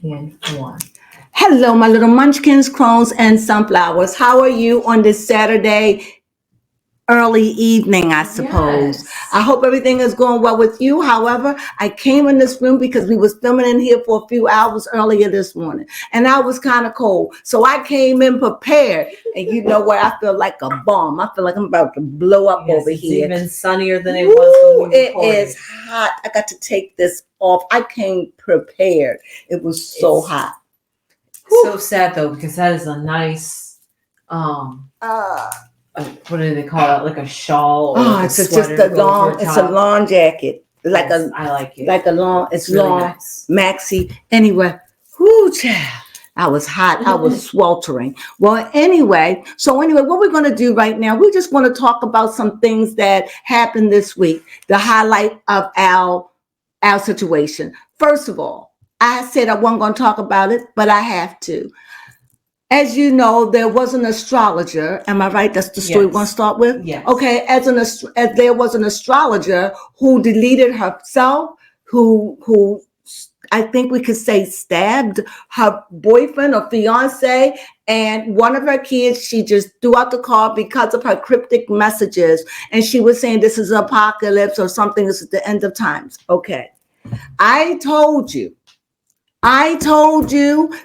and form. Hello, my little munchkins, crones, and sunflowers. How are you on this Saturday early evening, I suppose? Yes. I hope everything is going well with you. However, I came in this room because we was filming in here for a few hours earlier this morning, and I was kind of cold. So I came in prepared, and you know what? I feel like a bomb. I feel like I'm about to blow up over It's here. even sunnier than it was when we recorded. It is hot. I got to take this off. I came prepared. It was so hot. So sad though, because that is a nice what do they call it? Like a shawl or like it's just a long. It's a long jacket. Like yes, I like it. Like a long. It's really long, nice. maxi. Anyway, whoo, child. I was hot. I was sweltering. Well, anyway, what we're going to do right now, we just want to talk about some things that happened this week. The highlight of our situation. First of all, I said I wasn't going to talk about it, but I have to. As you know, there was an astrologer. Am I right? That's the story we're going to start with? Yes. Okay. As there was an astrologer who deleted herself, who I think we could say stabbed her boyfriend or fiance, and one of her kids, she just threw out the car because of her cryptic messages. And she was saying this is apocalypse or something. This is the end of times. Okay. I told you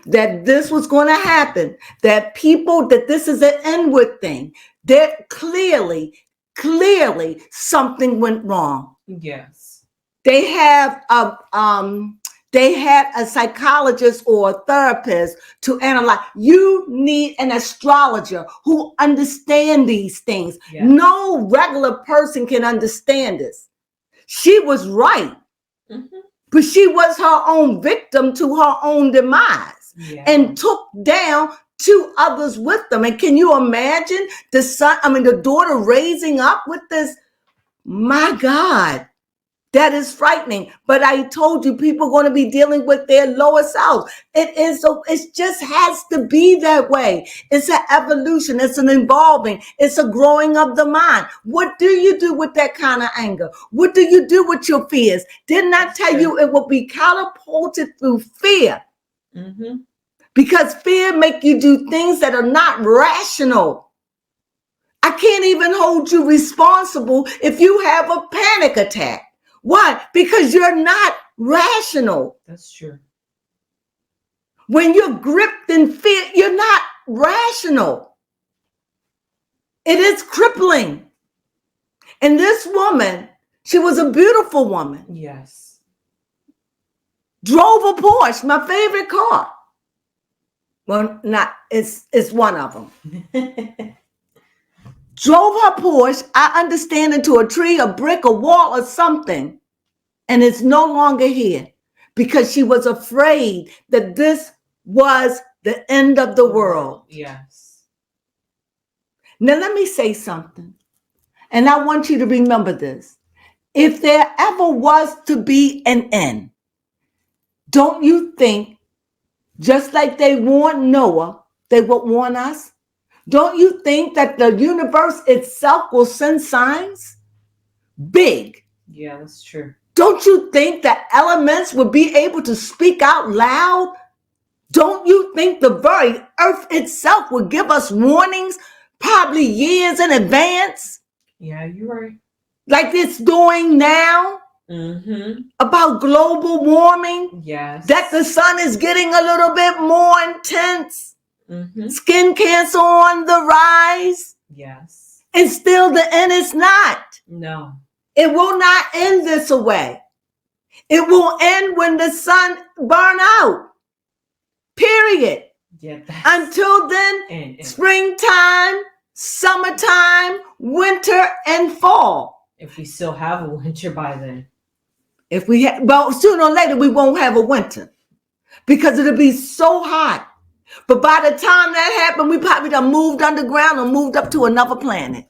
that this was going to happen, that this is an inward thing. That clearly something went wrong. Yes. They had a psychologist or a therapist to analyze. You need an astrologer who understands these things. Yes. No regular person can understand this. She was right. Mm-hmm. But she was her own victim to her own demise and took down two others with them. And can you imagine the daughter raising up with this? My God, that is frightening. But I told you, people are going to be dealing with their lower selves. It just has to be that way. It's an evolution. It's an evolving. It's a growing of the mind. What do you do with that kind of anger? What do you do with your fears? Didn't I tell you it will be catapulted through fear? Mm-hmm. Because fear make you do things that are not rational. I can't even hold you responsible if you have a panic attack. Why? Because you're not rational. That's true. When you're gripped in fear, you're not rational. It is crippling. And this woman, she was a beautiful woman. Yes. Drove a Porsche, my favorite car. Well, it's one of them. Drove her Porsche, I understand, into a tree, a brick, a wall, or something. And it's no longer here because she was afraid that this was the end of the world. Yes. Now, let me say something. And I want you to remember this. If there ever was to be an end, don't you think, just like they warned Noah, they would warn us? Don't you think that the universe itself will send signs? Big. Yeah, that's true. Don't you think that elements would be able to speak out loud? Don't you think the very earth itself would give us warnings, probably years in advance? Yeah, you're right. Like it's doing now? Mm-hmm. About global warming? Yes. That the sun is getting a little bit more intense? Mm-hmm. Skin cancer on the rise. Yes. And still the end is not. No. It will not end this way. It will end when the sun burn out. Period. Yeah, until then, springtime, summertime, winter, and fall. If we still have a winter by then. Well, sooner or later, we won't have a winter because it'll be so hot. But by the time that happened, we probably done moved underground or moved up to another planet.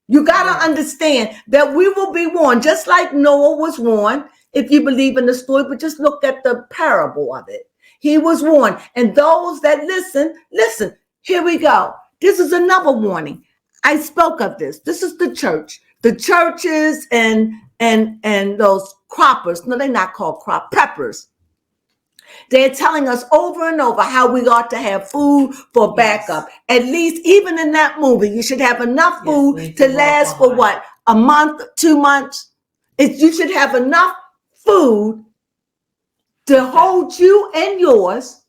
You got to understand that we will be warned, just like Noah was warned, if you believe in the story, but just look at the parable of it. He was warned. And those that listen, here we go. This is another warning. I spoke of this. This is the church. The churches and those croppers. No, they're not called preppers. They're telling us over and over how we ought to have food for backup. At least, even in that movie, you should have enough food to last for what? A month, 2 months? You should have enough food to hold you and yours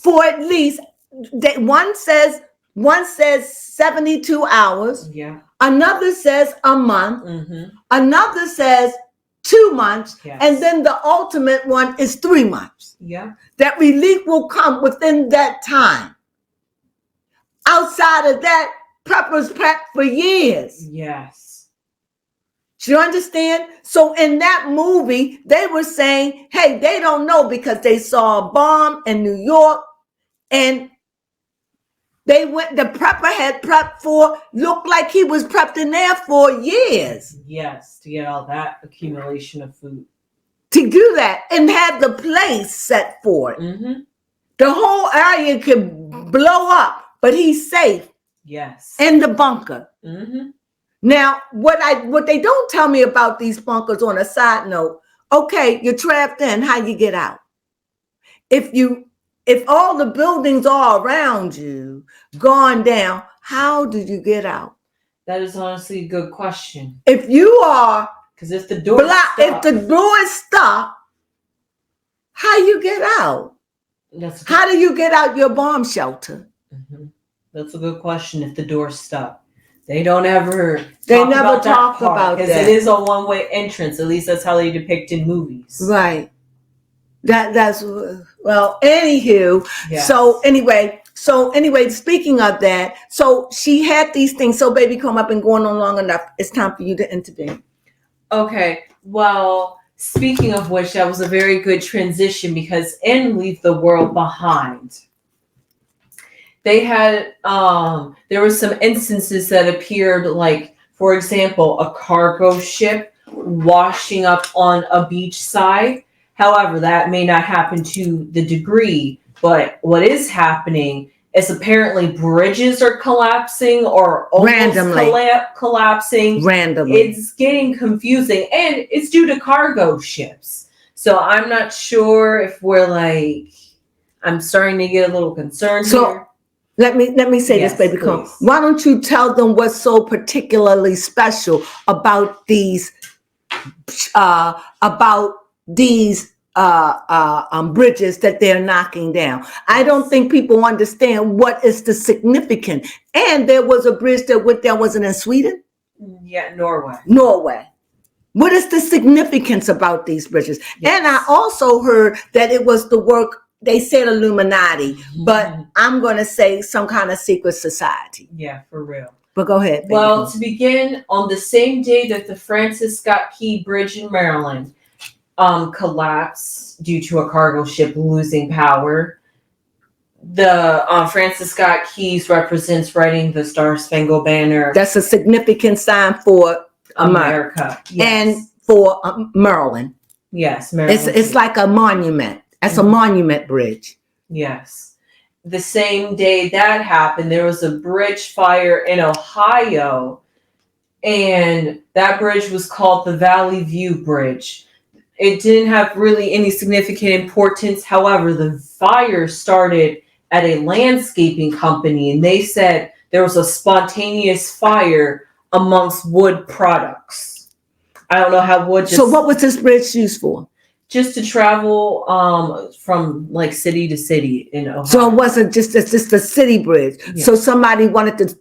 for at least, one says 72 hours. Yeah. Another says a month. Another says 2 months. And then the ultimate one is 3 months. Yeah. That relief will come within that time. Outside of that, preppers prep for years. Yes. Do you understand? So in that movie, they were saying, hey, they don't know because they saw a bomb in New York and the prepper had prepped looked like he was prepped in there for years. Yes, to get all that accumulation of food. To do that and have the place set for it. The whole area could blow up, but he's safe. Yes. In the bunker. Now, what they don't tell me about these bunkers on a side note, okay, you're trapped in, how you get out? If all the buildings are around you, gone down, how do you get out? That is honestly a good question. If you are because if the door if the door is stuck, how you get out? How do you get out your bomb shelter? That's a good question. If the door's stuck, they don't ever. They never talk about that because it is a one-way entrance. At least that's how they depict in movies. Right. That's well. Anywho, yes. So anyway, speaking of that, so she had these things. So baby, come up and going on long enough. It's time for you to intervene. Okay. Well, speaking of which, that was a very good transition because in Leave the World Behind, they had there were some instances that appeared, like, for example, a cargo ship washing up on a beach side. However, that may not happen to the degree, but what is happening is apparently bridges are collapsing or almost collapsing. Randomly. It's getting confusing, and it's due to cargo ships. So I'm not sure if I'm starting to get a little concerned here. Let me say this, baby. Come. Why don't you tell them what's so particularly special about these bridges that they're knocking down? I don't think people understand what is the significance. And there was a bridge that went down, wasn't in Sweden? Yeah, Norway. What is the significance about these bridges? Yes. And I also heard that it was the work, they said Illuminati, but I'm going to say some kind of secret society. Yeah, for real. But go ahead. Baby. Well, to begin, on the same day that the Francis Scott Key Bridge in Maryland collapsed due to a cargo ship losing power, the Francis Scott Keys represents writing the Star Spangled Banner. That's a significant sign for America. Yes. And for Maryland. Yes, Maryland. It's like a monument. That's a monument bridge. Yes. The same day that happened, there was a bridge fire in Ohio, and that bridge was called the Valley View Bridge. It didn't have really any significant importance. However, the fire started at a landscaping company, and they said there was a spontaneous fire amongst wood products. I don't know how wood. So what was this bridge used for? Just to travel from like city to city in Ohio. So it wasn't just a city bridge. Yeah. So somebody wanted to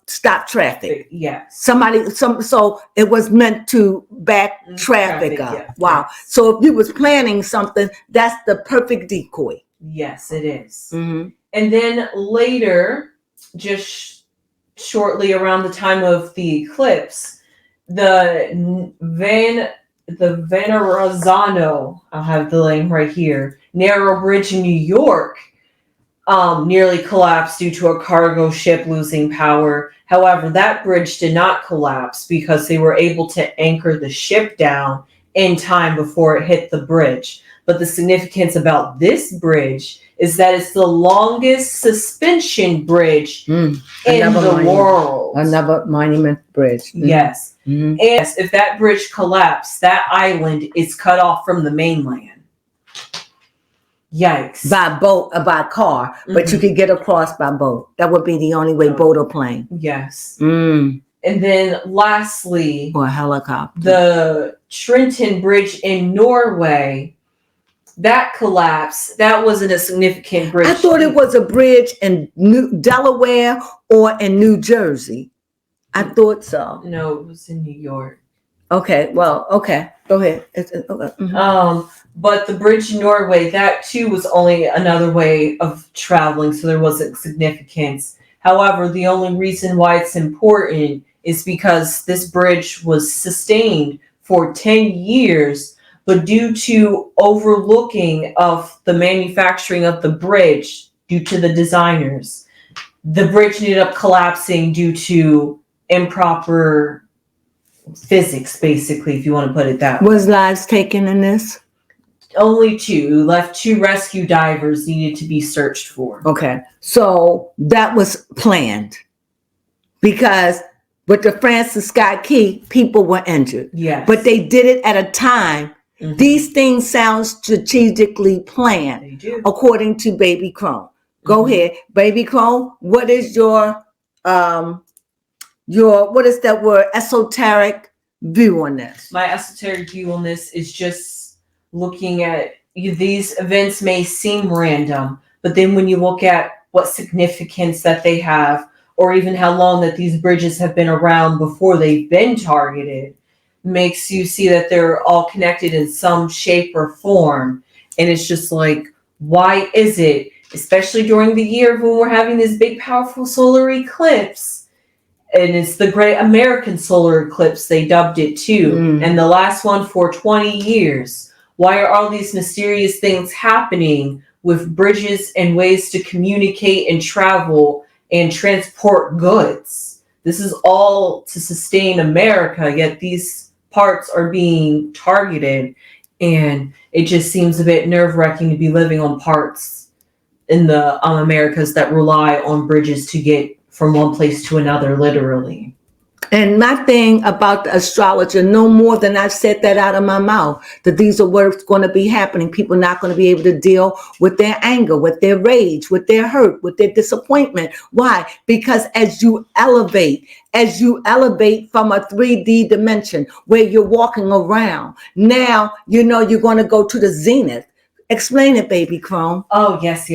stop traffic. Yes. So it was meant to back traffic up. Yeah. Wow. Yes. So if you was planning something, that's the perfect decoy. Yes, it is. And then later, just shortly around the time of the eclipse, the Verrazano, I'll have the name right here, narrow bridge in New York nearly collapsed due to a cargo ship losing power. However, that bridge did not collapse because they were able to anchor the ship down in time before it hit the bridge. But the significance about this bridge is that it's the longest suspension bridge in the world. Another monument bridge. Yes. And if that bridge collapsed, that island is cut off from the mainland. Yikes. by boat or by car, but you could get across by boat. That would be the only way, boat or plane. Yes. Mm. And then lastly, Or a helicopter. the Trenton Bridge in Norway, that collapsed. That wasn't a significant bridge. I thought it was a bridge in Delaware or in New Jersey. I thought so. No, it was in New York. Okay, well, okay. Go ahead. But the bridge in Norway, that too was only another way of traveling, so there wasn't significance. However, the only reason why it's important is because this bridge was sustained for 10 years, but due to overlooking of the manufacturing of the bridge, due to the designers, the bridge ended up collapsing due to improper physics, basically, if you want to put it that way. Was lives taken in this? Only 2. Left 2 rescue divers needed to be searched for. Okay, so that was planned because with the Francis Scott Key, people were injured. Yes. But they did it at a time. Mm-hmm. These things sound strategically planned. They do. According to Baby Crone. Go ahead. Baby Crone, what is your what is that word? Esoteric view on this? My esoteric view on this is just looking at these events may seem random, but then when you look at what significance that they have, or even how long that these bridges have been around before they've been targeted, makes you see that they're all connected in some shape or form. And it's just like, why is it, especially during the year when we're having this big, powerful solar eclipse, and it's the Great American Solar Eclipse, they dubbed it too, and the last one for 20 years. Why are all these mysterious things happening with bridges and ways to communicate and travel and transport goods? This is all to sustain America, yet these parts are being targeted, and it just seems a bit nerve-wracking to be living on parts in the Americas that rely on bridges to get from one place to another, literally. And my thing about the astrologer, no more than I've said that out of my mouth, that these are what's going to be happening. People are not going to be able to deal with their anger, with their rage, with their hurt, with their disappointment. Why? Because as you elevate from a 3D dimension where you're walking around, now you know you're going to go to the zenith. Explain it, Baby Crone. Oh, yes.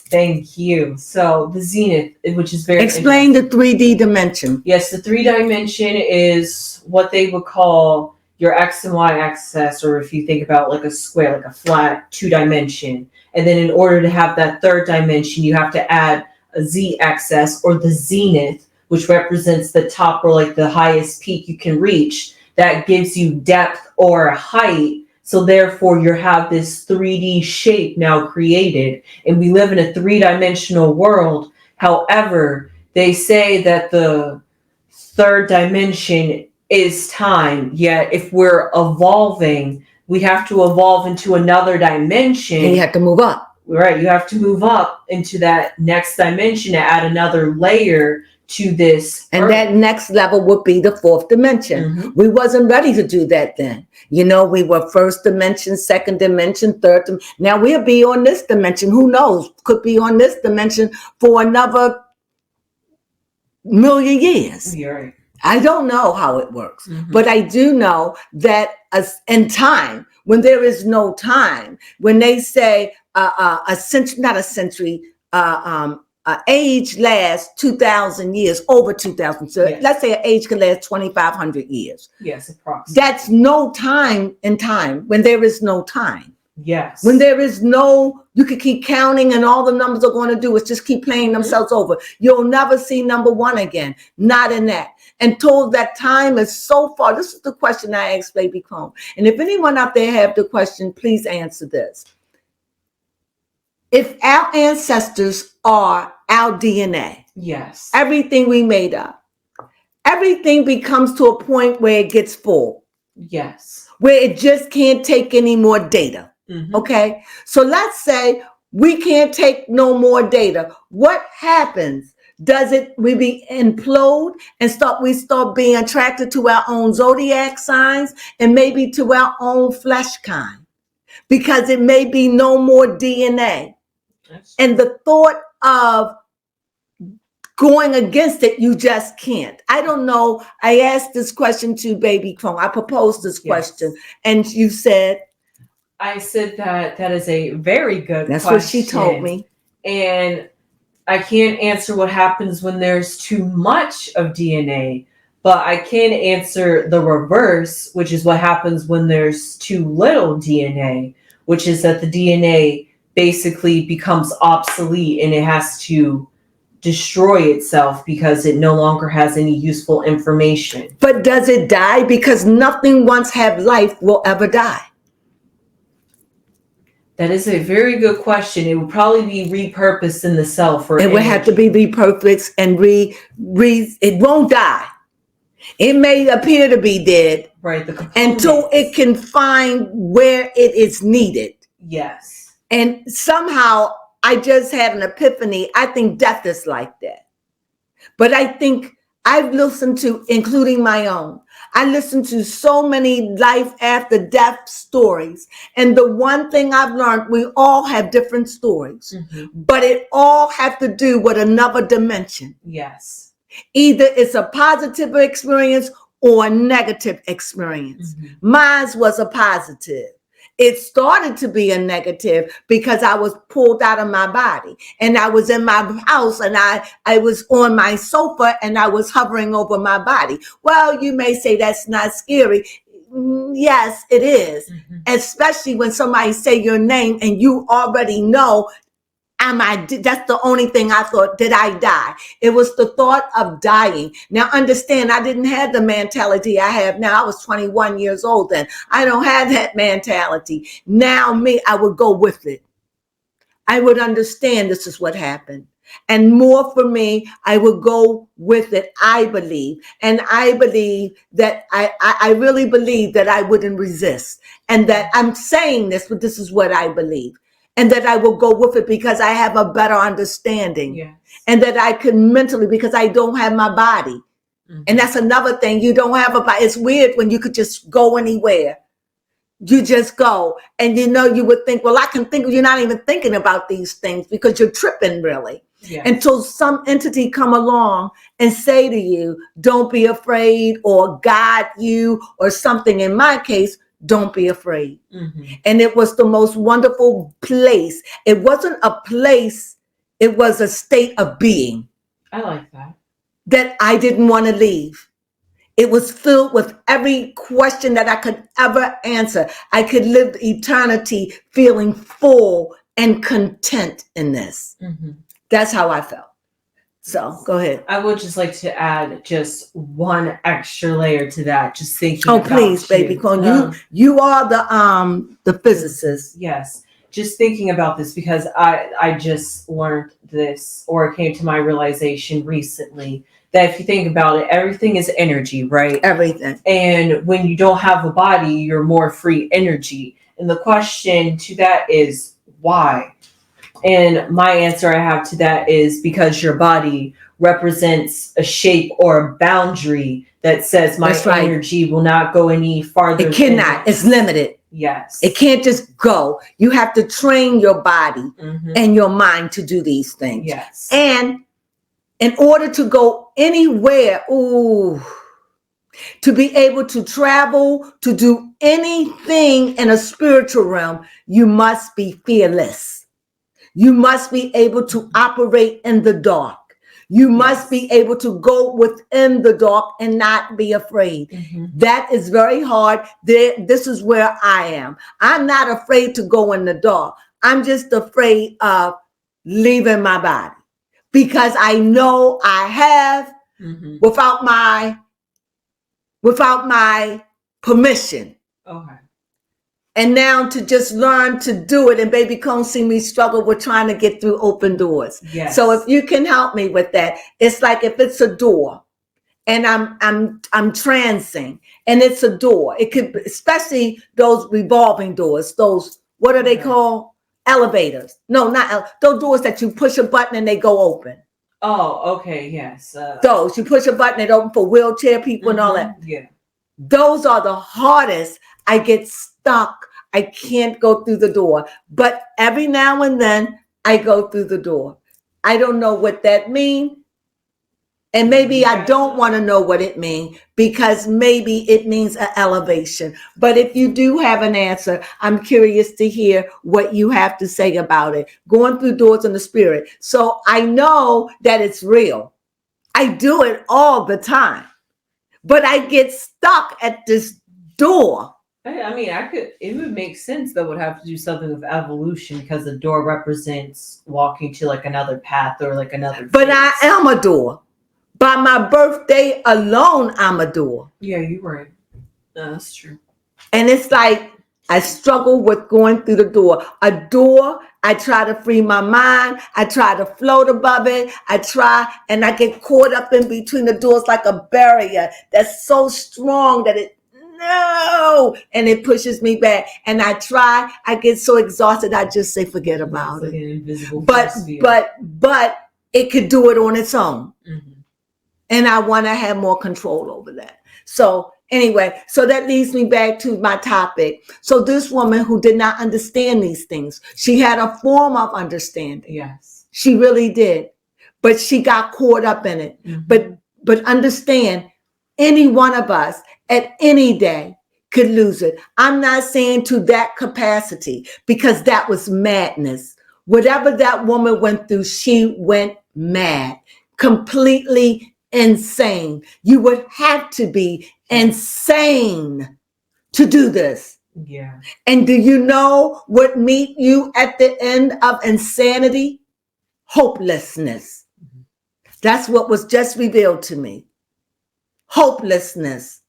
Thank you. So the zenith, which is very Explain the 3D dimension. Yes, the 3 dimension is what they would call your X and Y axis, or if you think about like a square, like a flat 2 dimension. And then in order to have that 3rd dimension, you have to add a Z axis or the zenith, which represents the top or like the highest peak you can reach. That gives you depth or height. So therefore, you have this 3D shape now created, and we live in a 3-dimensional world. However, they say that the 3rd dimension is time. Yet, if we're evolving, we have to evolve into another dimension. And you have to move up. Right. You have to move up into that next dimension to add another layer to this. And that next level would be the 4th dimension. We wasn't ready to do that then. You know, we were 1st dimension, 2nd dimension, 3rd dimension. Now we'll be on this dimension. Who knows? Could be on this dimension for another million years. You're right. I don't know how it works, but I do know that in time, when there is no time, when they say a century, not a century, age lasts 2,000 years, over 2,000. So let's say an age can last 2,500 years. Yes, approximately. That's no time in time when there is no time. Yes. When there is no, you can keep counting and all the numbers are going to do is just keep playing themselves over. You'll never see number 1 again. Not in that. Until that time is so far. This is the question I asked Baby Crone. And if anyone out there have the question, please answer this. If our ancestors are our DNA, yes, everything we made up, everything becomes to a point where it gets full. Yes. Where it just can't take any more data. Okay. So let's say we can't take no more data. What happens? We implode and we start being attracted to our own zodiac signs and maybe to our own flesh kind. because it may be no more DNA. And the thought of going against it, you just can't. I don't know. I asked this question to Baby Crone. I proposed this question, and you said, I said that is a very good that's question. what she told me. And I can't answer what happens when there's too much of DNA, but I can answer the reverse, which is what happens when there's too little DNA, which is that the DNA basically becomes obsolete and it has to destroy itself because it no longer has any useful information. But does it die? Because nothing once had life will ever die. That is a very good question. It would probably be repurposed in the cell for it energy. would have to be repurposed and it won't die. It may appear to be dead, right? Until it can find where it is needed. Yes. And somehow I just had an epiphany. I think death is like that. But I think I've listened to, including my own, I listened to so many life after death stories. And the one thing I've learned, we all have different stories, but it all have to do with another dimension. Yes. Either it's a positive experience or a negative experience. Mine was a positive. It started to be a negative because I was pulled out of my body and I was in my house and I was on my sofa and I was hovering over my body. Well, you may say that's not scary. Yes, it is. Especially when somebody say your name and you already know, that's the only thing I thought, did I die? It was the thought of dying. Now understand, I didn't have the mentality I have now. I was 21 years old then. I don't have that mentality. Now I would go with it. I would understand this is what happened. And more for me, I would go with it, I believe. And I believe that I really believe that I wouldn't resist. And that I'm saying this, but this is what I believe. And that I will go with it because I have a better understanding. Yes. And that I can mentally, because I don't have my body. And that's another thing. You don't have a body. It's weird when you could just go anywhere. You just go. And you would think, well, I can think, you're not even thinking about these things because you're tripping really. Yes. Until some entity come along and say to you, don't be afraid, or guide you, or something. In my case, don't be afraid. And it was the most wonderful place. It wasn't a place. It was a state of being. I like that. That I didn't want to leave. It was filled with every question that I could ever answer. I could live eternity feeling full and content in this. That's how I felt. So go ahead. I would just like to add just one extra layer to that. Just thinking. Oh, please, Baby Crone. You are the physicist. Yes. Just thinking about this because I just learned this, or it came to my realization recently, that if you think about it, everything is energy, right? Everything. And when you don't have a body, you're more free energy. And the question to that is why? And my answer I have to that is because your body represents a shape or a boundary that says my energy will not go any farther. It cannot. It's limited. Yes. It can't just go. You have to train your body and your mind to do these things. Yes. And in order to go anywhere, to be able to travel, to do anything in a spiritual realm, you must be fearless. You must be able to operate in the dark. You must be able to go within the dark and not be afraid. That is very hard. This is where I am. I'm not afraid to go in the dark. I'm just afraid of leaving my body because I know I have without my permission. Okay. And now to just learn to do it. And Baby Crone see me struggle with trying to get through open doors. Yes. So if you can help me with that, it's like if it's a door and I'm transing and it's a door. It could, especially those revolving doors, those, what are they called? Elevators. No, those doors that you push a button and they go open. Oh, okay. Yes. Those, you push a button, it open for wheelchair people and all that. Yeah. Those are the hardest. I get stuck. I can't go through the door. But every now and then I go through the door. I don't know what that means. And maybe I don't want to know what it means, because maybe it means an elevation. But if you do have an answer, I'm curious to hear what you have to say about it. Going through doors in the spirit. So I know that it's real. I do it all the time. But I get stuck at this door. I mean, it would make sense that would have to do something with evolution, because the door represents walking to like another path or like another. But I am a door. By my birthday alone, I'm a door. Yeah, you're right. No, that's true. And it's like I struggle with going through the door. A door, I try to free my mind. I try to float above it. I try, and I get caught up in between the doors like a barrier that's so strong that and it pushes me back. And I try, I get so exhausted, I just say, forget about it. Like an invisible But it could do it on its own. Mm-hmm. And I want to have more control over that. So anyway, so that leads me back to my topic. So this woman who did not understand these things, she had a form of understanding. Yes. She really did. But she got caught up in it. Mm-hmm. But understand, any one of us at any day could lose it. I'm not saying to that capacity, because that was madness. Whatever that woman went through, she went mad, completely insane. You would have to be insane to do this. Yeah. And do you know what meet you at the end of insanity? Hopelessness. Mm-hmm. That's what was just revealed to me. Hopelessness.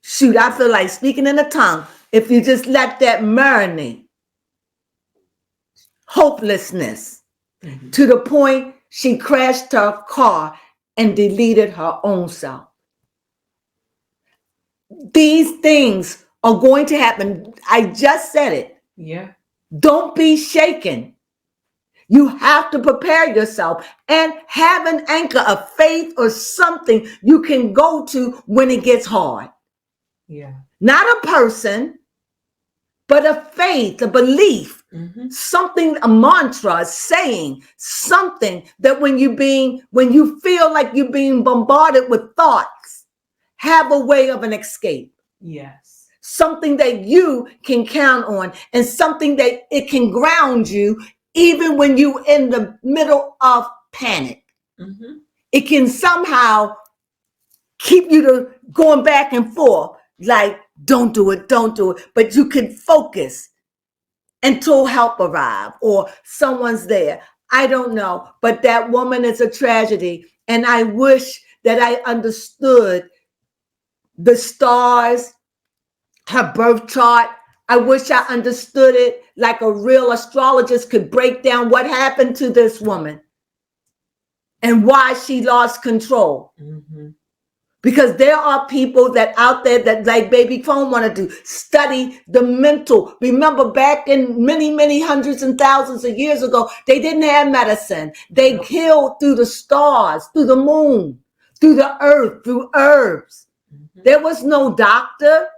Shoot, I feel like speaking in a tongue if you just let that marinate. Hopelessness. Mm-hmm. To the point she crashed her car and deleted her own self. These things are going to happen. I just said it. Yeah. Don't be shaken. You have to prepare yourself and have an anchor of faith or something you can go to when it gets hard. Yeah. Not a person, but a faith, a belief, mm-hmm. something, a mantra, a saying, something that when you feel like you're being bombarded with thoughts, have a way of an escape. Yes. Something that you can count on, and something that it can ground you even when you're in the middle of panic. Mm-hmm. It can somehow keep you to going back and forth, like, don't do it. But you can focus until help arrive or someone's there. I don't know, but that woman is a tragedy. And I wish that I understood the stars, her birth chart. I wish I understood it like a real astrologist could break down what happened to this woman and why she lost control. Mm-hmm. Because there are people that out there that, like Baby Crone, want to do, study the mental. Remember back in many, many hundreds and thousands of years ago, they didn't have medicine. They healed through the stars, through the moon, through the earth, through herbs. Mm-hmm. There was no doctor.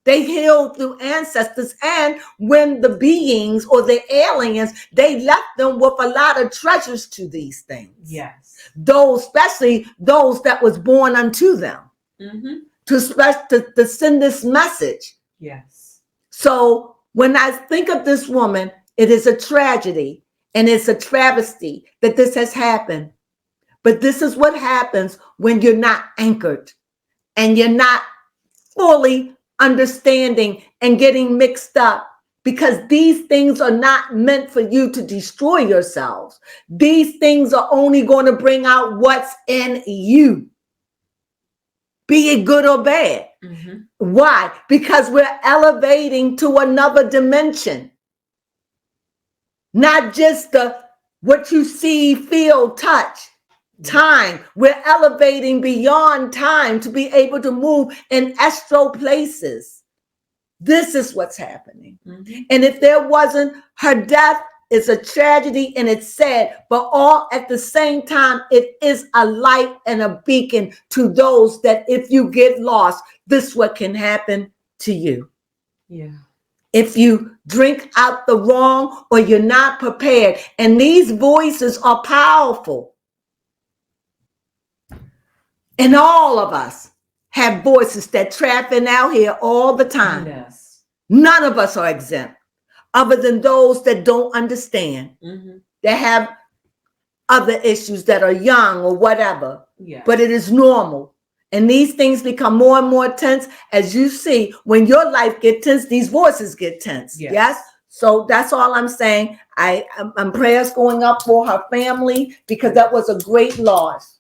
They healed through ancestors. And when the beings or the aliens, they left them with a lot of treasures to these things. Yes. Those, especially those that was born unto them, mm-hmm. to send this message. Yes. So when I think of this woman, it is a tragedy and it's a travesty that this has happened. But this is what happens when you're not anchored and you're not fully understanding and getting mixed up, because these things are not meant for you to destroy yourselves. These things are only going to bring out what's in you, be it good or bad. Mm-hmm. Why? Because we're elevating to another dimension. Not just what you see, feel, touch. Time. We're elevating beyond time to be able to move in astral places. This is what's happening. Mm-hmm. And if there wasn't, her death is a tragedy and it's sad, but all at the same time, it is a light and a beacon to those that if you get lost, this is what can happen to you. Yeah. If you drink out the wrong or you're not prepared. And these voices are powerful. And all of us have voices that trapping out here all the time. Yes. None of us are exempt, other than those that don't understand, that have other issues, that are young or whatever. Yeah. But it is normal. And these things become more and more tense. As you see, when your life gets tense, these voices get tense. Yes? So that's all I'm saying. I'm prayers going up for her family, because that was a great loss.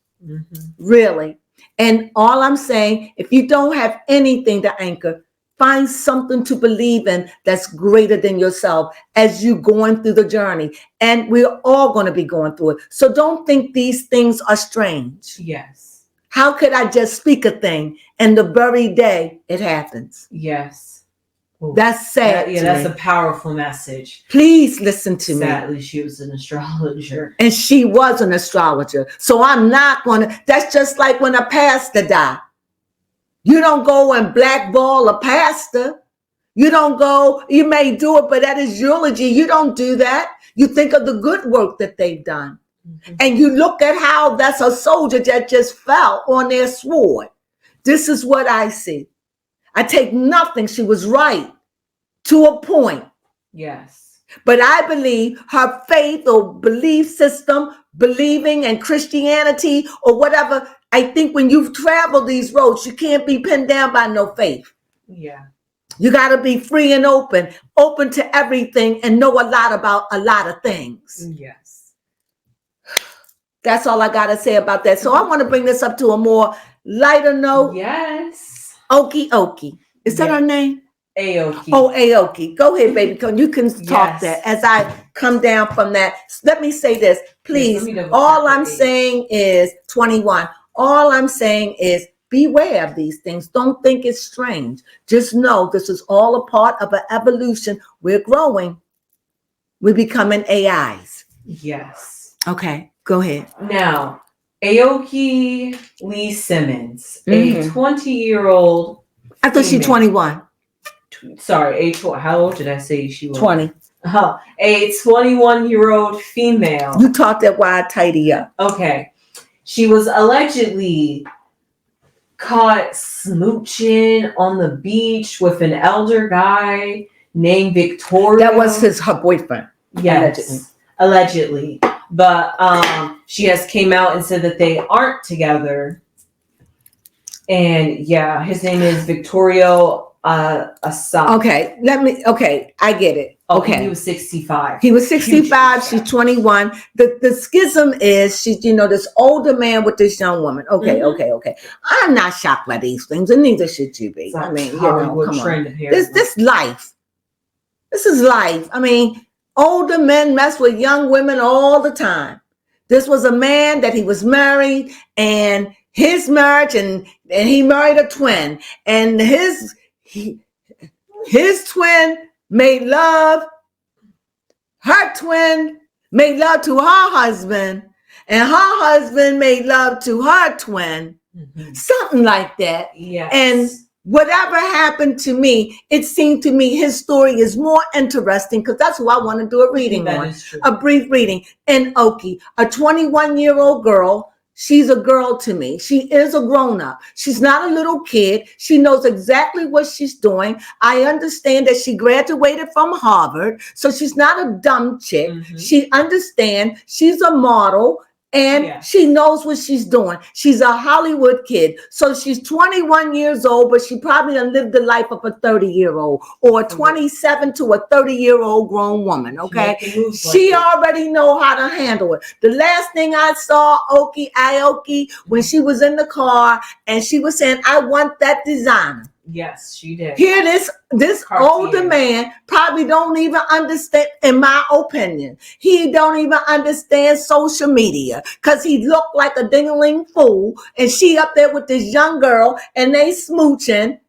Really. And all I'm saying, if you don't have anything to anchor, find something to believe in that's greater than yourself as you're going through the journey. And we're all going to be going through it. So don't think these things are strange. Yes. How could I just speak a thing and the very day it happens? Yes. Ooh, that's sad. That's a powerful message. Please listen to me. Sadly, she was an astrologer. And she was an astrologer. So I'm not going to, that's just like when a pastor died. You don't go and blackball a pastor. You don't go, you may do it, but at his eulogy, you don't do that. You think of the good work that they've done. And you look at how that's a soldier that just fell on their sword. This is what I see. I take nothing. She was right to a point. Yes. But I believe her faith or belief system, believing in Christianity or whatever, I think when you've traveled these roads, you can't be pinned down by no faith. Yeah. You got to be free and open to everything, and know a lot about a lot of things. Yes. That's all I got to say about that. So I want to bring this up to a more lighter note. Yes. Okie. Is that her name? Aoki. Oh, Aoki. Go ahead, baby. You can talk that as I come down from that. Let me say this, please. All I'm saying is 21. All I'm saying is beware of these things. Don't think it's strange. Just know this is all a part of an evolution. We're growing. We're becoming AIs. Yes. Okay, go ahead. Now, Aoki Lee Simmons, a 20-year-old. I thought she's 21. Sorry, how old did I say she was? 20. A 21-year-old female. You talked that while I tidy up. Okay. She was allegedly caught smooching on the beach with an elder guy named Victoria. That was her boyfriend. Yes, allegedly. But she has came out and said that they aren't together. And yeah, his name is Victoria Asa. Okay, I get it. Okay. He was 65. He was 65. She's 21. The schism is she's, this older man with this young woman. Okay. I'm not shocked by these things, and neither should you be. I mean, come on. This life. This is life. I mean, older men mess with young women all the time. This was a man that he was married, and his marriage, and he married a twin, and his twin made love. Her twin made love to her husband, and her husband made love to her twin. Something like that. Yes. And whatever happened to me, it seemed to me his story is more interesting, because that's who I want to do a reading on. A brief reading. And Aoki, a 21-year-old girl. She's a girl to me. She is a grown-up. She's not a little kid. She knows exactly what she's doing. I understand that she graduated from Harvard, so she's not a dumb chick. She understands. She's a model, and she knows what she's doing. She's a Hollywood kid. So she's 21 years old, but she probably done lived the life of a 30-year-old or a 27 to a 30-year-old grown woman, okay? She already know how to handle it. The last thing I saw Aoki, when she was in the car, and she was saying, I want that designer. Yes, she did. Here, this older man probably don't even understand, in my opinion, he don't even understand social media, because he looked like a ding-a-ling fool, and she up there with this young girl, and they smooching.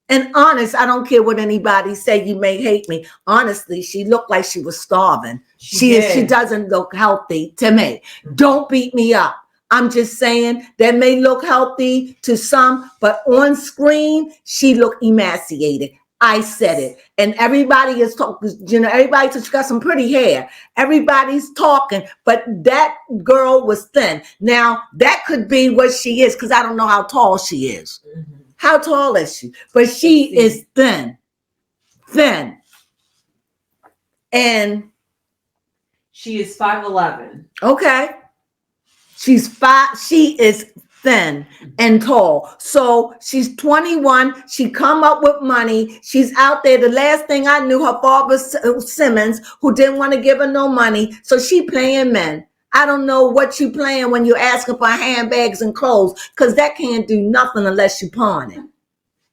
And honest, I don't care what anybody say. You may hate me. Honestly, she looked like she was starving. She doesn't look healthy to me. Don't beat me up. I'm just saying that may look healthy to some, but on screen, she looked emaciated. I said it. And everybody is talking, everybody's got some pretty hair. Everybody's talking, but that girl was thin. Now, that could be what she is, because I don't know how tall she is. Mm-hmm. How tall is she? But she is thin. Thin. And she is 5'11". Okay. She is thin and tall. So she's 21. She come up with money. She's out there. The last thing I knew, her father Simmons, who didn't want to give her no money. So she playing men. I don't know what you playing when you're asking for handbags and clothes, because that can't do nothing unless you pawn it.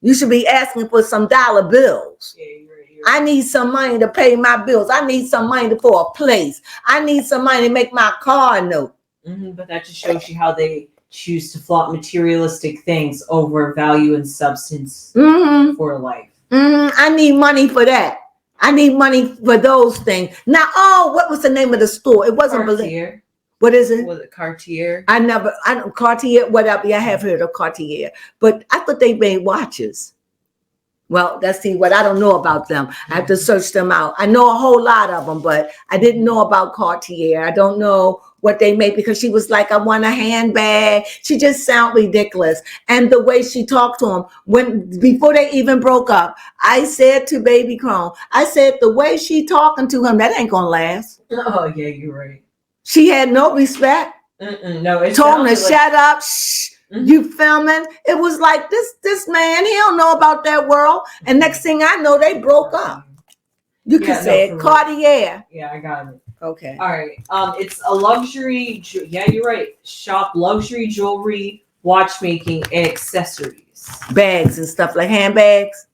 You should be asking for some dollar bills. Yeah, you're right. I need some money to pay my bills. I need some money for a place. I need some money to make my car note. Mm-hmm, but that just shows you how they choose to flaunt materialistic things over value and substance for life. Mm-hmm. I need money for that. I need money for those things. Now, what was the name of the store? It wasn't Cartier. What is it? Was it Cartier? I don't Cartier, whatever. I have heard of Cartier, but I thought they made watches. Well, that's what I don't know about them. I have to search them out. I know a whole lot of them, but I didn't know about Cartier. I don't know what they make, because she was like, I want a handbag. She just sounded ridiculous. And the way she talked to him, before they even broke up, I said to Baby Crone, I said, the way she talking to him, that ain't gonna last. Oh, yeah, you're right. She had no respect. No, it told him to shut up. Shh. Mm-hmm. You filming? It was like this man, he don't know about that world. And next thing I know, they broke up. You can say it. Cartier. Yeah, I got it. Okay. All right. It's a luxury. Yeah, you're right. Shop luxury jewelry, watchmaking, and accessories. Bags and stuff like handbags,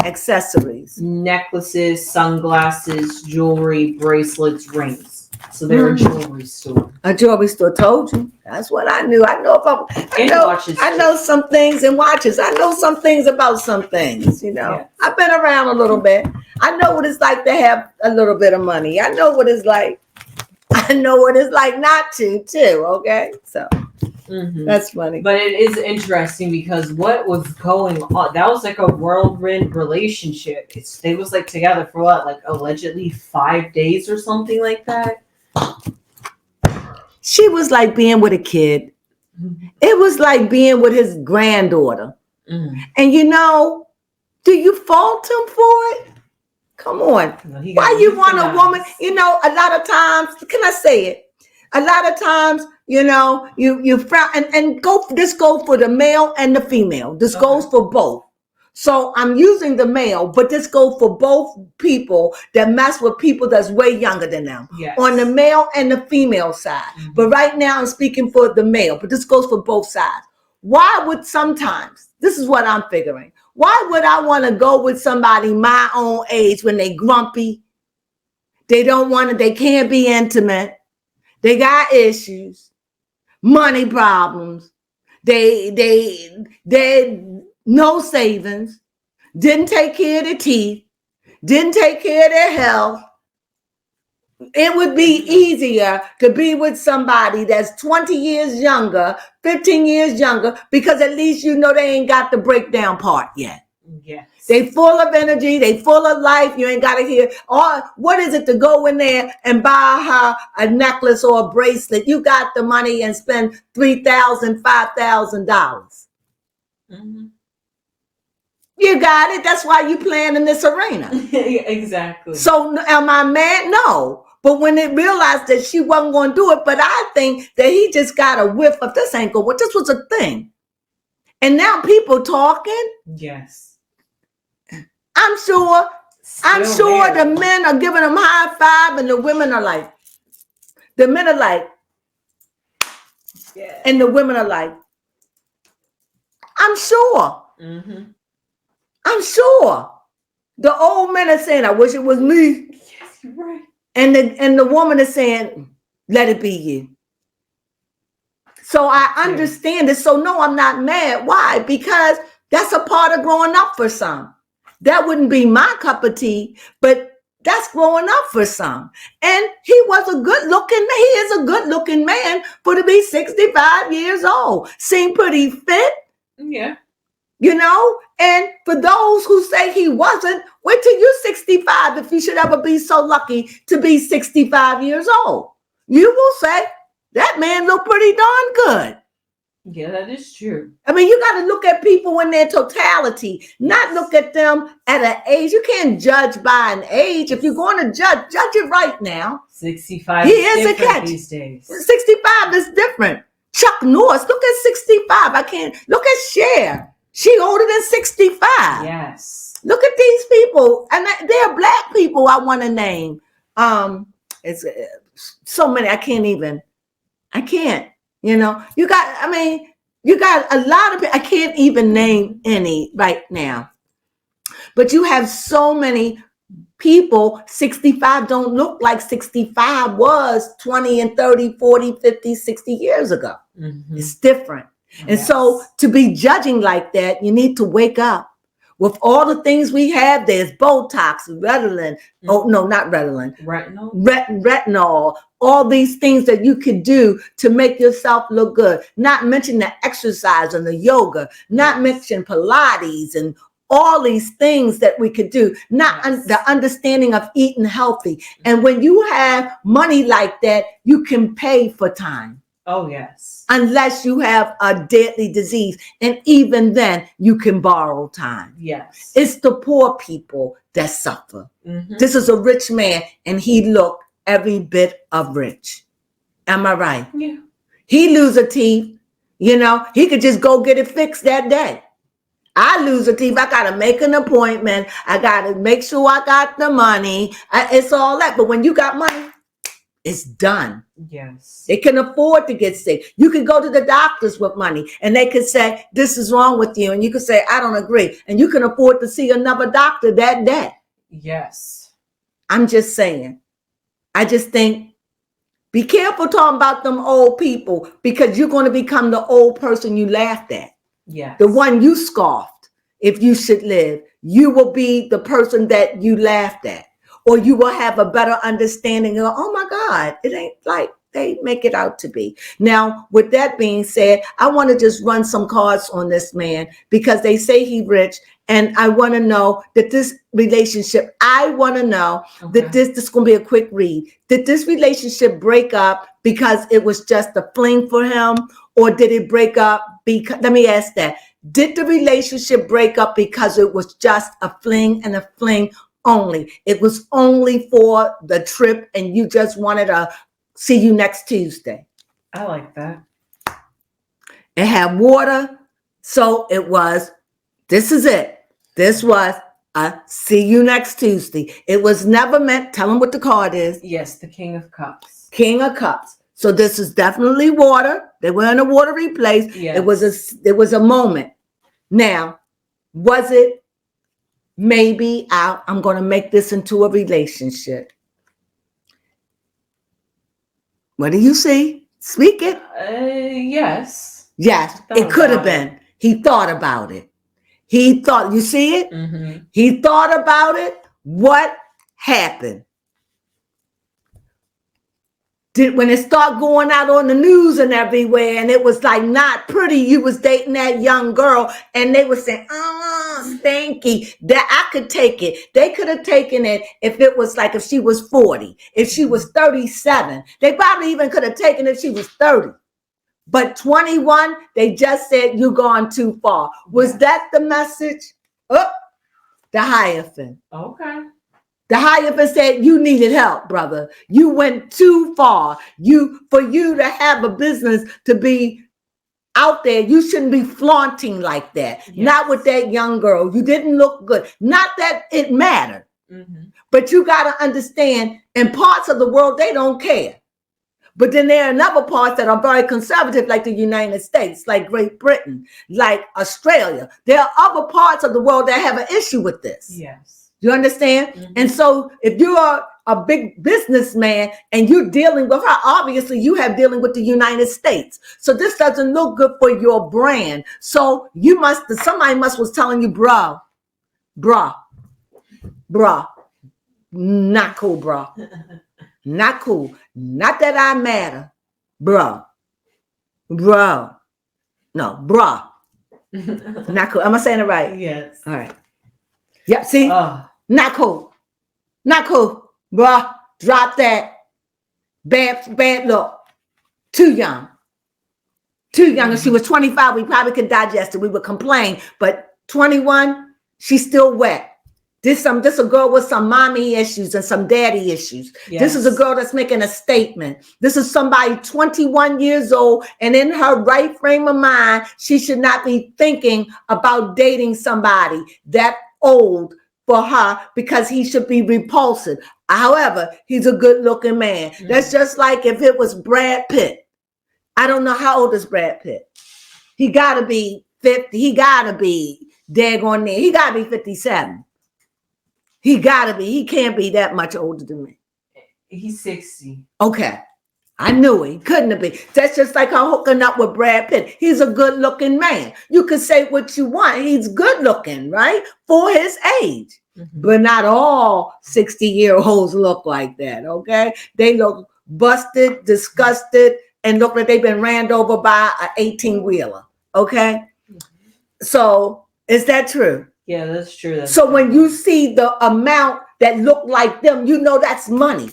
accessories, necklaces, sunglasses, jewelry, bracelets, rings. So they're a jewelry store. A jewelry store. Told you. That's what I knew. I know watches. I know some things in watches. I know some things about some things. Yeah. I've been around a little bit. I know what it's like to have a little bit of money. I know what it's like. I know what it's like not to, too. Okay, so that's funny. But it is interesting, because what was going on? That was like a whirlwind relationship. They was like together for what, like allegedly 5 days or something like that. She was like being with a kid. It was like being with his granddaughter. And do you fault him for it? Come on. Why you want a woman? A lot of times, can I say it? A lot of times, you frown and this goes for the male and the female. This goes for both. So I'm using the male, but this goes for both people that mess with people that's way younger than them. Yes. On the male and the female side. But right now I'm speaking for the male, but this goes for both sides. Why would sometimes, this is what I'm figuring, why would I want to go with somebody my own age when they grumpy? They can't be intimate. They got issues, money problems. They no savings, didn't take care of their teeth, didn't take care of their health. It would be easier to be with somebody that's 20 years younger, 15 years younger, because at least they ain't got the breakdown part yet. Yes. They full of energy, they full of life. You ain't got to hear, what is it to go in there and buy her a necklace or a bracelet? You got the money and spend $3,000, $5,000. You got it. That's why you playing in this arena. Exactly. So am I mad? No. But when they realized that she wasn't going to do it, but I think that he just got a whiff of this ain't going. This was a thing. And now people talking. Yes. I'm sure the men are giving them high five and the women are like, the men are like, yeah. And the women are like, I'm sure. I'm sure. The old men are saying, I wish it was me. Yes, you're right. And the woman is saying, let it be you. So I understand it. So no, I'm not mad. Why? Because that's a part of growing up for some. That wouldn't be my cup of tea, but that's growing up for some. And he was a good looking man. He is a good looking man for to be 65 years old. Seemed pretty fit. Yeah. you know? And for those who say he wasn't, wait till you're 65 if you should ever be so lucky to be 65 years old. You will say, that man looked pretty darn good. Yeah, that is true. I mean, you got to look at people in their totality, not look at them at an age. You can't judge by an age. If you're going to judge it right now. 65 he is is a catch. These days. 65 is different. Chuck Norris, look at 65. I can't. Look at Cher. She older than 65. Yes. Look at these people. And they're black people I want to name. It's so many. I can't. You know, you got a lot of people. I can't even name any right now. But you have so many people. 65 don't look like 65 was 20 and 30, 40, 50, 60 years ago. Mm-hmm. It's different. Yes. And so to be judging like that, you need to wake up. With all the things we have, there's Botox, Ritalin. Mm-hmm. Oh, no, not Ritalin. Retinol. All these things that you could do to make yourself look good. Not mention the exercise and the yoga. Not mention Pilates and all these things that we could do. Not the understanding of eating healthy. And when you have money like that, you can pay for time. Oh, yes. Unless you have a deadly disease. And even then, you can borrow time. Yes. It's the poor people that suffer. Mm-hmm. This is a rich man, and he looked every bit of rich. Am I right? Yeah. He lose a teeth, you know, he could just go get it fixed that day. I lose a teeth, I got to make an appointment. I got to make sure I got the money. It's all that. But when you got money, it's done. Yes. They can afford to get sick. You can go to the doctors with money and they can say, this is wrong with you. And you can say, I don't agree. And you can afford to see another doctor that day. Yes. I'm just saying. I just think, be careful talking about them old people because you're going to become the old person you laughed at. Yes. The one you scoffed. If you should live, you will be the person that you laughed at. Or you will have a better understanding of, oh my God, it ain't like they make it out to be. Now, with that being said, I want to just run some cards on this man because they say he's rich. And I want to know that this relationship, that this is going to be a quick read. Did this relationship break up because it was just a fling for him? Or did it break up because, let me ask that. Did the relationship break up because it was just a fling and a fling only? It was only for the trip and you just wanted to see you next Tuesday. I like that. It had water. So it was, this is it. This was a see you next Tuesday. It was never meant, tell them what the card is. Yes, the King of Cups. King of Cups. So this is definitely water. They were in a watery place. Yes. It was a moment. Now, was it maybe I'm going to make this into a relationship? What do you see? Speak it. Yes. Yes, it could have been. He thought about it. He thought, you see it? Mm-hmm. He thought about it. What happened? When it started going out on the news and everywhere, and it was like not pretty, you was dating that young girl, and they were saying, oh, stanky, that I could take it. They could have taken it if it was like if she was 40, if she was 37. They probably even could have taken it if she was 30. But 21, they just said, you're gone too far. Was that the message? Oh, the Hierophant. Okay. The Hierophant said, you needed help, brother. You went too far. For you to have a business to be out there, you shouldn't be flaunting like that. Yes. Not with that young girl. You didn't look good. Not that it mattered. Mm-hmm. But you got to understand, in parts of the world, they don't care. But then there are other parts that are very conservative, like the United States, like Great Britain, like Australia. There are other parts of the world that have an issue with this. Yes. You understand? Mm-hmm. And so if you're a big businessman and you're dealing with her, obviously you have dealing with the United States. So this doesn't look good for your brand. So somebody was telling you, bruh, not cool, bruh. Not cool. Not that I matter. Bro. No, bruh. Not cool. Am I saying it right? Yes. All right. Yep. See? Not cool. Not cool. Bruh, drop that. Bad look. Too young. Too young. If she was 25, we probably could digest it. We would complain. But 21, she's still wet. This a girl with some mommy issues and some daddy issues. Yes. This is a girl that's making a statement. This is somebody 21 years old, and in her right frame of mind, she should not be thinking about dating somebody that old for her because he should be repulsive. However, he's a good-looking man. Mm-hmm. That's just like if it was Brad Pitt. I don't know how old is Brad Pitt. He got to be 50. He got to be daggone near. He got to be 57. He gotta be. He can't be that much older than me. He's 60. Okay. I knew he couldn't have been. That's just like her hooking up with Brad Pitt. He's a good looking man. You can say what you want. He's good looking, right? For his age. Mm-hmm. But not all 60-year-olds look like that, okay? They look busted, disgusted, and look like they've been ran over by an 18-wheeler, okay? Mm-hmm. So is that true? Yeah, that's true. That's so true. When you see the amount that look like them, you know that's money.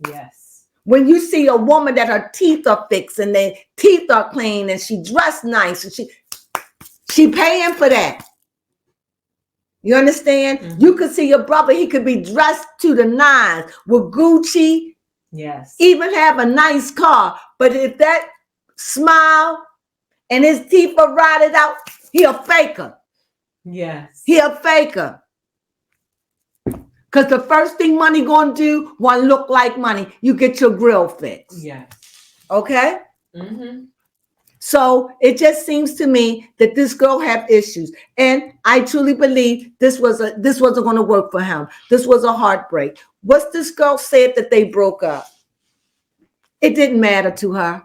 Yes. When you see a woman that her teeth are fixed and their teeth are clean and she dressed nice and she paying for that. You understand? Mm-hmm. You could see your brother, he could be dressed to the nines with Gucci. Yes. Even have a nice car. But if that smile and his teeth are rotted out, he a faker. Yes. He a faker. Because the first thing money gonna do, want to look like money. You get your grill fixed. Yes. Okay? Mm-hmm. So it just seems to me that this girl had issues. And I truly believe this wasn't going to work for him. This was a heartbreak. What's this girl said that they broke up? It didn't matter to her.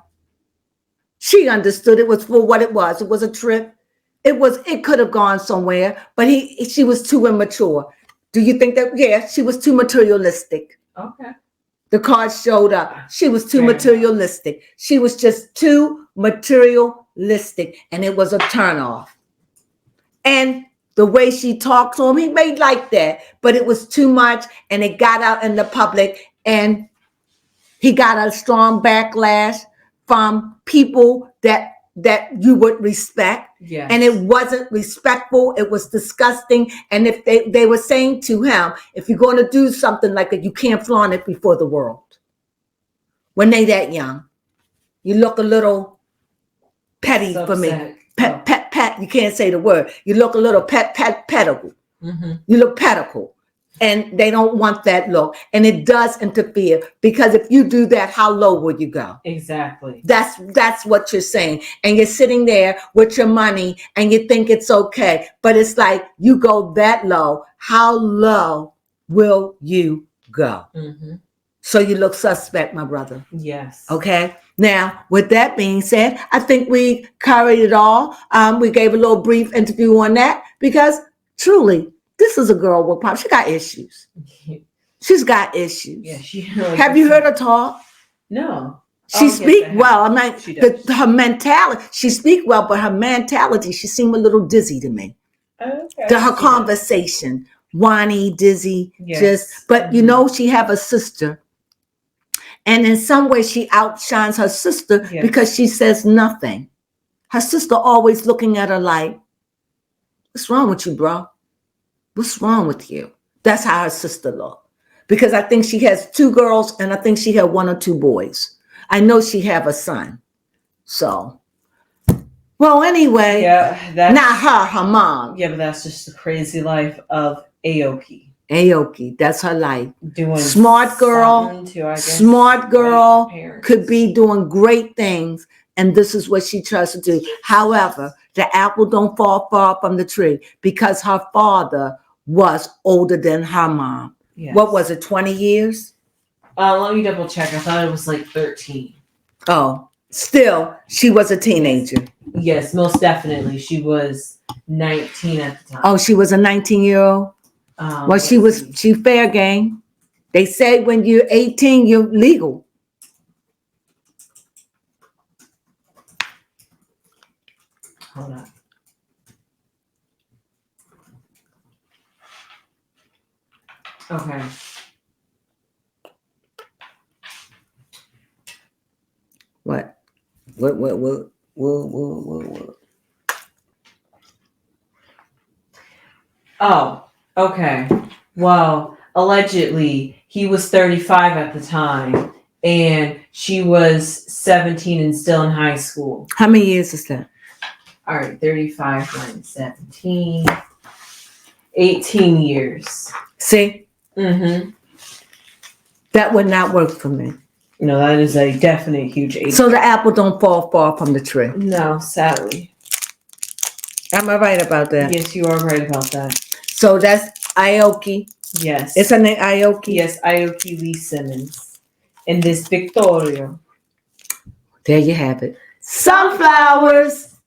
She understood it was for what it was. It was a trip. It could have gone somewhere, but she was too immature. Do you think that? Yeah, she was too materialistic. Okay. The cards showed up. She was too materialistic. She was just too materialistic, and it was a turnoff. And the way she talked to him, he may like that, but it was too much, and it got out in the public, and he got a strong backlash from people that you would respect. Yes. And it wasn't respectful. It was disgusting. And if they were saying to him, if you're going to do something like that, you can't flaunt it before the world. When they that young, you look a little petty for me. Pet. You can't say the word. You look a little pedicle. Mm-hmm. You look pedicle. And they don't want that look. And it does interfere, because if you do that, how low will you go? Exactly. That's what you're saying. And you're sitting there with your money and you think it's okay. But it's like, you go that low. How low will you go? Mm-hmm. So you look suspect, my brother. Yes. Okay. Now, with that being said, I think we covered it all. We gave a little brief interview on that, because truly, this is a girl with problems. She got issues. She's got issues. Yeah, she really Have you heard her talk? No. She speak well. I mean, her mentality. She speak well, but her mentality, she seemed a little dizzy to me. Okay. Her conversation, whiny, dizzy, yes. But you know, she have a sister, and in some way, she outshines her sister because she says nothing. Her sister always looking at her like, "What's wrong with you, bro? What's wrong with you?" That's how her sister looked. Because I think she has 2 girls, and I think she had 1 or 2 boys. I know she have a son. So, well, anyway. Yeah, not her mom. Yeah, but that's just the crazy life of Aoki. Aoki, that's her life. Doing smart girl, smart girl, could be doing great things, and this is what she tries to do. However, the apple don't fall far from the tree, because her father was older than her mom. Yes. What was it, 20 years? Let me double check. I thought it was like 13. Oh, still, she was a teenager. Yes, most definitely. She was 19 at the time. Oh, she was a 19-year-old? Well, she fair game. They say when you're 18, you're legal. Hold on. Okay. What? Oh, okay. Well, allegedly, he was 35 at the time, and she was 17 and still in high school. How many years is that? All right, 35 minus 17. 18 years. See? Mm-hmm. That would not work for me. No, that is a definite huge age. So the apple don't fall far from the tree. No, sadly. Am I right about that? Yes, you are right about that. So that's Aoki. Yes. It's her name Aoki? Yes, Aoki Lee Simmons. And this Victoria. There you have it. Sunflowers.